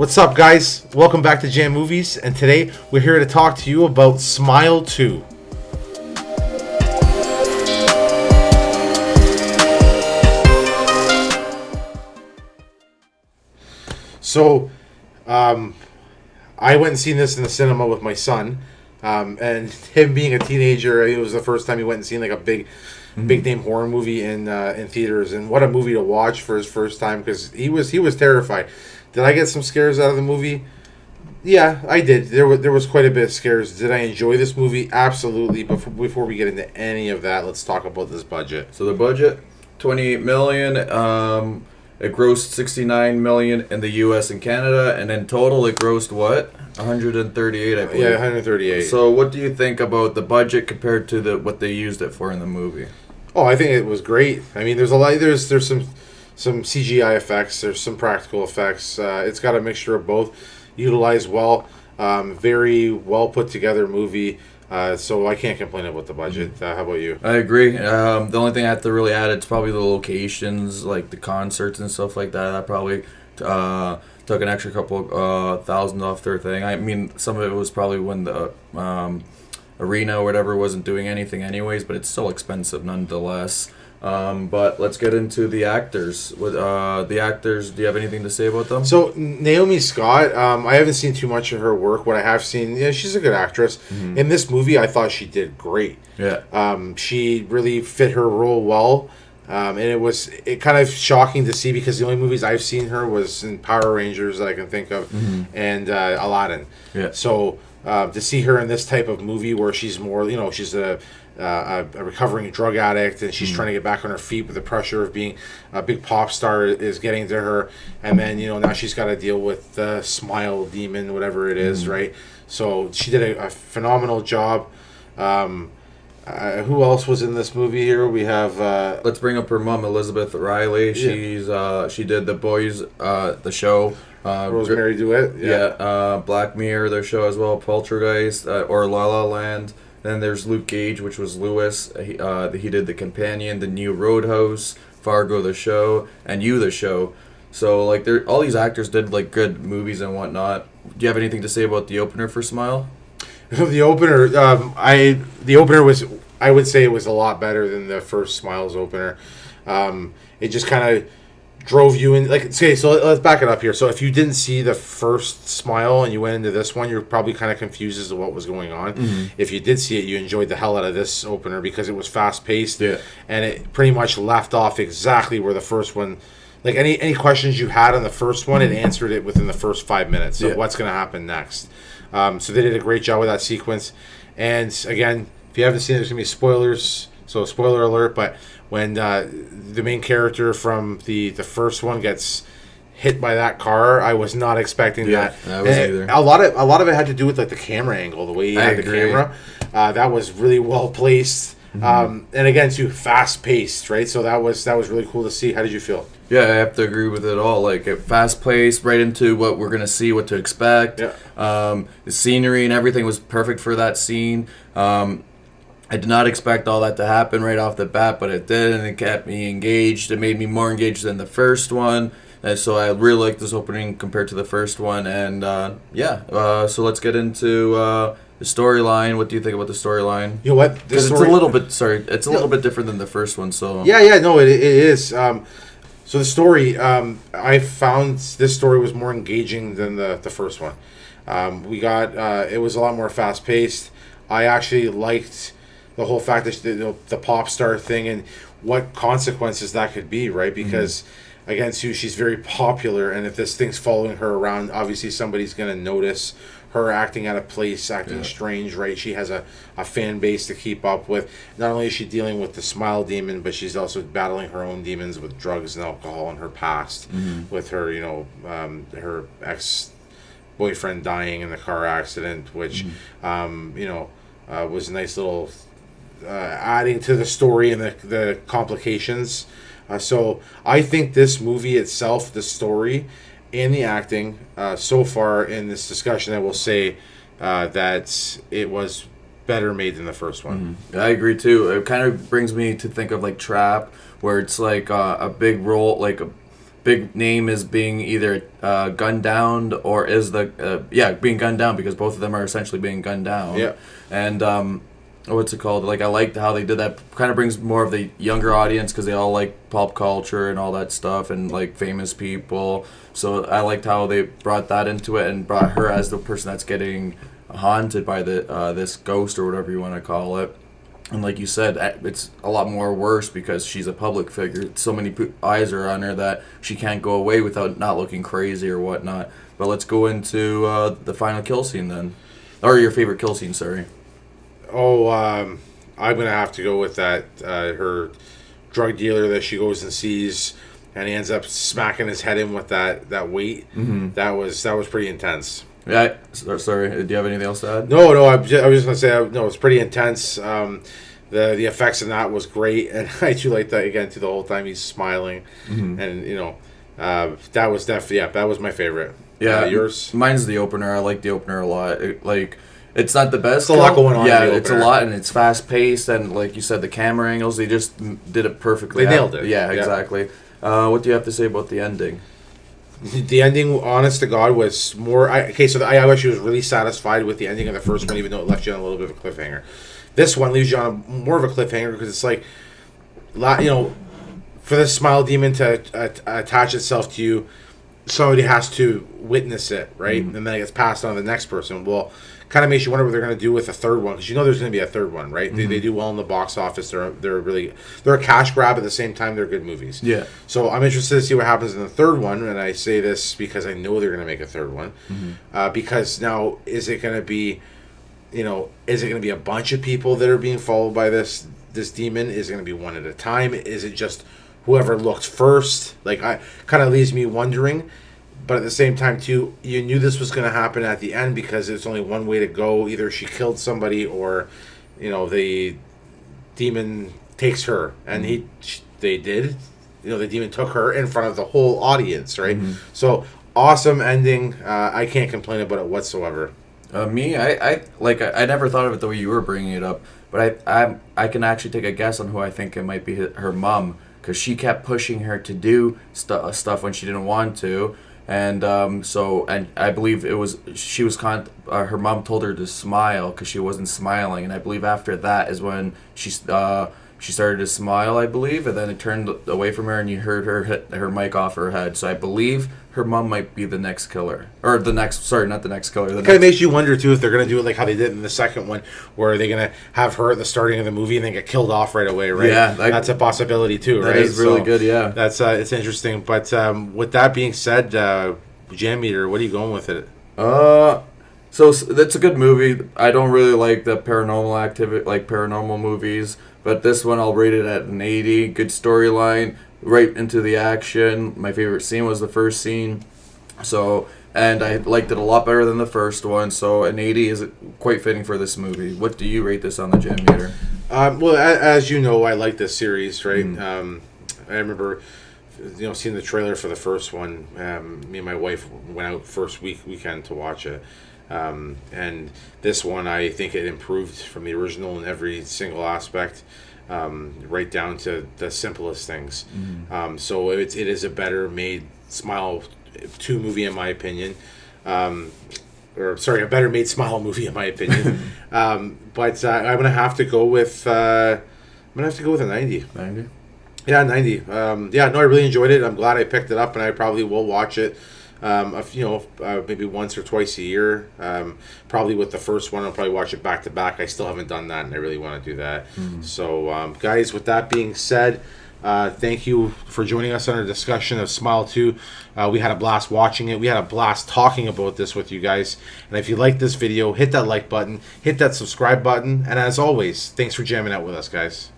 What's up, guys? Welcome back to Jam Movies, and today we're here to talk to you about Smile 2. So, I went and seen this in the cinema with my son, and him being a teenager, it was the first time he went and seen like a big name horror movie in theaters, and what a movie to watch for his first time because he was terrified. Did I get some scares out of the movie? Yeah, I did. There was quite a bit of scares. Did I enjoy this movie? Absolutely. But before we get into any of that, let's talk about this budget. So the budget, $28 million. It grossed $69 million in the U.S. and Canada, and in total it grossed what? 138, I believe. Yeah, 138. So what do you think about the budget compared to what they used it for in the movie? Oh, I think it was great. I mean, there's a lot. There's some CGI effects. There's some practical effects. It's got a mixture of both, utilized well. Very well put together movie. So I can't complain about the budget. How about you? I agree. The only thing I have to really add is probably the locations, like the concerts and stuff like that. That probably took an extra couple thousand off their thing. I mean, some of it was probably when the arena or whatever wasn't doing anything anyways, but it's still expensive nonetheless. But let's get into the actors. With the actors, do you have anything to say about them? So Naomi Scott, I haven't seen too much of her work. What I have seen, she's a good actress. Mm-hmm. In this movie, I thought she did great. Yeah. She really fit her role well. And it kind of shocking to see because the only movies I've seen her was in Power Rangers that I can think of, and Aladdin. Yeah. So to see her in this type of movie where she's more, she's a recovering drug addict and she's trying to get back on her feet with the pressure of being a big pop star is getting to her, and then now she's got to deal with the smile demon, whatever it is, right? So she did a phenomenal job. Who else was in this movie here? We have let's bring up her mom, Elizabeth Riley. She did The Boys, the show. Rosemary DeWitt. Black Mirror, their show as well. Poltergeist, or La La Land. Then there's Luke Cage, which was Lewis. He did The Companion, The New Roadhouse, Fargo, the show, and You, the show. So like, all these actors did like good movies and whatnot. Do you have anything to say about the opener for Smile? The opener, was, I would say it was a lot better than the first Smiles opener. It just kind of drove you in. Like, okay, so let's back it up here. So if you didn't see the first Smile and you went into this one, you're probably kind of confused as to what was going on. Mm-hmm. If you did see it, you enjoyed the hell out of this opener because it was fast paced. Yeah. And it pretty much left off exactly where the first one. Like any questions you had on the first one, it answered it within the first 5 minutes of what's going to happen next. So they did a great job with that sequence. And again, if you haven't seen it, there's going to be spoilers. So spoiler alert, but when the main character from the first one gets hit by that car, I was not expecting that. I was either. A lot of it had to do with like the camera angle, the way he had the camera. That was really well placed. Mm-hmm. And again, too fast paced, right? So that was really cool to see. How did you feel? Yeah, I have to agree with it all. Like, fast paced, right into what we're gonna see, what to expect. Yeah. The scenery and everything was perfect for that scene. I did not expect all that to happen right off the bat, but it did, and it kept me engaged. It made me more engaged than the first one, and so I really liked this opening compared to the first one. And so let's get into the storyline. What do you think about the storyline? You know what? It's a little bit different than the first one. So it is. So the story, I found this story was more engaging than the first one. It was a lot more fast paced. I actually liked the whole fact that the pop star thing and what consequences that could be, right? Because again, Sue, she's very popular, and if this thing's following her around, obviously somebody's going to notice her acting out of place, acting strange, right? She has a fan base to keep up with. Not only is she dealing with the smile demon, but she's also battling her own demons with drugs and alcohol in her past, with her, her ex-boyfriend dying in the car accident, which, was a nice little adding to the story and the complications. So I think this movie itself, the story and the acting, so far in this discussion, I will say that it was better made than the first one. Mm-hmm. I agree too. It kind of brings me to think of like Trap, where it's like a big role, like big name is being either gunned down or is being gunned down, because both of them are essentially being gunned down. Yeah. And what's it called? Like, I liked how they did that. Kind of brings more of the younger audience because they all like pop culture and all that stuff and like famous people. So I liked how they brought that into it and brought her as the person that's getting haunted by this ghost or whatever you want to call it. And like you said, it's a lot more worse because she's a public figure. So many eyes are on her that she can't go away without not looking crazy or whatnot. But let's go into the final kill scene then. Or your favorite kill scene, sorry. Oh, I'm going to have to go with that. Her drug dealer that she goes and sees, and he ends up smacking his head in with that weight. Mm-hmm. That was pretty intense. Yeah, sorry. Do you have anything else to add? No. I was just gonna say no. It's pretty intense. The effects in that was great, and I do like that again. The whole time he's smiling, Mm-hmm. and that was definitely that was my favorite. Yeah, yours. Mine's the opener. I like the opener a lot. It's not the best. It's a lot going on. Yeah, in the it's a opener. lot, and it's fast paced, and like you said, the camera angles, they just did it perfectly. They nailed it. Yeah, exactly. What do you have to say about the ending? The ending, honest to God, was more. I actually was really satisfied with the ending of the first one, even though it left you on a little bit of a cliffhanger. This one leaves you on more of a cliffhanger because it's like, for this smile demon to attach itself to you, somebody has to witness it, right? Mm-hmm. And then it gets passed on to the next person. Well, kind of makes you wonder what they're going to do with the third one, because there's going to be a third one, right? Mm-hmm. They do well in the box office. They're a cash grab. At the same time, they're good movies. Yeah. So I'm interested to see what happens in the third one, and I say this because I know they're going to make a third one. Mm-hmm. Because now, is it going to be a bunch of people that are being followed by this demon? Is it going to be one at a time? Is it just whoever looked first? Like, I kind of leaves me wondering. But at the same time, too, you knew this was going to happen at the end because there's only one way to go. Either she killed somebody, or, the demon takes her, and they did. The demon took her in front of the whole audience, right? Mm-hmm. So awesome ending. I can't complain about it whatsoever. Me, I never thought of it the way you were bringing it up, but I can actually take a guess on who I think it might be her mom, because she kept pushing her to do stuff when she didn't want to. And I believe it was her mom told her to smile because she wasn't smiling, and I believe after that is when she started to smile, I believe, and then it turned away from her, and you heard her hit her mic off her head. So I believe her mom might be the next killer, or not the next killer. It kind of makes you wonder too if they're going to do it like how they did in the second one, where they're going to have her at the starting of the movie and then get killed off right away, right? Yeah, that's a possibility too, right? That is really good. Yeah, that's it's interesting. But with that being said, Jammeter, what are you going with it? So that's a good movie. I don't really like the paranormal movies, but this one I'll rate it at an 80. Good storyline, right into the action. My favorite scene was the first scene. So, and I liked it a lot better than the first one. So an 80 is quite fitting for this movie. What do you rate this on the Jammeter? Well, as you know, I like this series, right? Mm. I remember, seeing the trailer for the first one. Me and my wife went out first weekend to watch it. And this one, I think it improved from the original in every single aspect, right down to the simplest things. Mm-hmm. So it is a better made Smile 2 movie in my opinion. A better made Smile movie in my opinion. But I'm gonna have to go with a 90. 90. Yeah, 90. I really enjoyed it. I'm glad I picked it up, and I probably will watch it. Maybe once or twice a year. Probably with the first one, I'll probably watch it back to back. I still haven't done that, and I really want to do that. Mm-hmm. So, guys, with that being said, thank you for joining us on our discussion of Smile 2. We had a blast watching it. We had a blast talking about this with you guys. And if you like this video, hit that like button, hit that subscribe button, and as always, thanks for jamming out with us, guys.